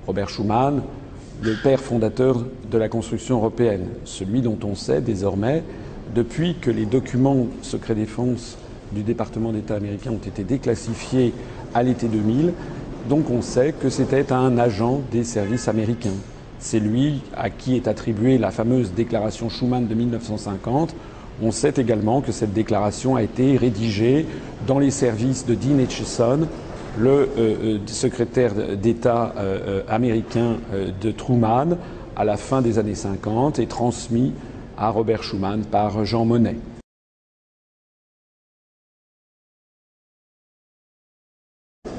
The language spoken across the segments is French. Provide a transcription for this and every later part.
Robert Schuman, le père fondateur de la construction européenne, celui dont on sait désormais, depuis que les documents secret défense du département d'État américain ont été déclassifiés à l'été 2000, donc on sait que c'était un agent des services américains. C'est lui à qui est attribuée la fameuse déclaration Schuman de 1950. On sait également que cette déclaration a été rédigée dans les services de Dean Acheson, le secrétaire d'État américain de Truman, à la fin des années 50 et transmis à Robert Schuman par Jean Monnet.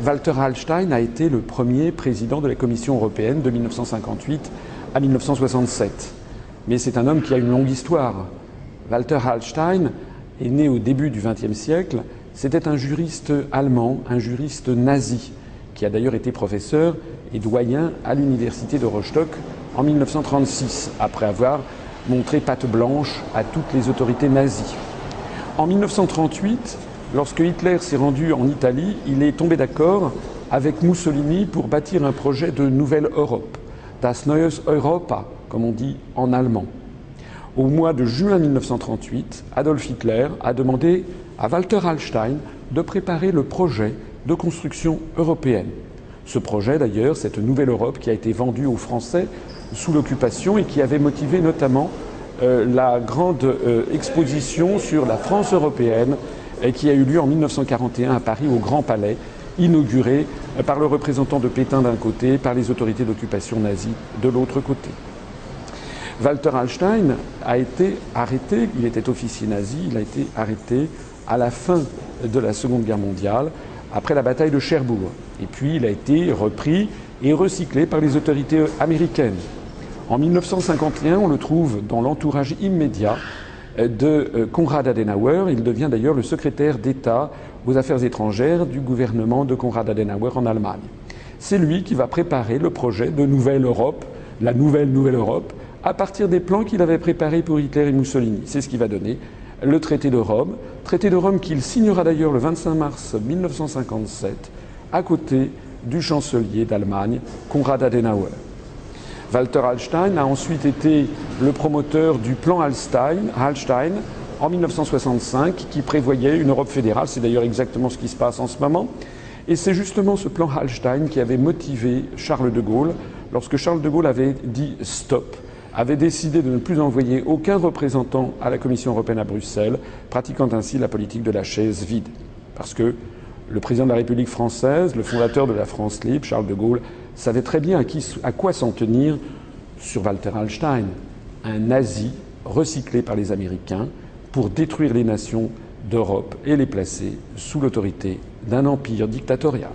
Walter Hallstein a été le premier président de la Commission européenne de 1958 à 1967. Mais c'est un homme qui a une longue histoire. Walter Hallstein est né au début du XXe siècle. C'était un juriste allemand, un juriste nazi, qui a d'ailleurs été professeur et doyen à l'université de Rostock en 1936, après avoir montré patte blanche à toutes les autorités nazies. En 1938, lorsque Hitler s'est rendu en Italie, il est tombé d'accord avec Mussolini pour bâtir un projet de nouvelle Europe, das neues Europa, comme on dit en allemand. Au mois de juin 1938, Adolf Hitler a demandé à Walter Hallstein de préparer le projet de construction européenne. Ce projet, d'ailleurs, cette nouvelle Europe qui a été vendue aux Français sous l'occupation et qui avait motivé notamment la grande exposition sur la France européenne qui a eu lieu en 1941 à Paris au Grand Palais, inaugurée par le représentant de Pétain d'un côté, par les autorités d'occupation nazie de l'autre côté. Walter Hallstein a été arrêté, il était officier nazi, il a été arrêté à la fin de la Seconde Guerre mondiale, après la bataille de Cherbourg. Et puis il a été repris et recyclé par les autorités américaines. En 1951, on le trouve dans l'entourage immédiat de Konrad Adenauer. Il devient d'ailleurs le secrétaire d'État aux Affaires étrangères du gouvernement de Konrad Adenauer en Allemagne. C'est lui qui va préparer le projet de Nouvelle Europe, la nouvelle Europe, à partir des plans qu'il avait préparés pour Hitler et Mussolini. C'est ce qui va donner le traité de Rome qu'il signera d'ailleurs le 25 mars 1957 à côté du chancelier d'Allemagne, Konrad Adenauer. Walter Hallstein a ensuite été le promoteur du plan Hallstein en 1965 qui prévoyait une Europe fédérale. C'est d'ailleurs exactement ce qui se passe en ce moment. Et c'est justement ce plan Hallstein qui avait motivé Charles de Gaulle lorsque Charles de Gaulle avait dit stop, avait décidé de ne plus envoyer aucun représentant à la Commission européenne à Bruxelles, pratiquant ainsi la politique de la chaise vide. Parce que le président de la République française, le fondateur de la France libre, Charles de Gaulle, savait très bien à quoi s'en tenir sur Walter Hallstein, un nazi recyclé par les Américains pour détruire les nations d'Europe et les placer sous l'autorité d'un empire dictatorial.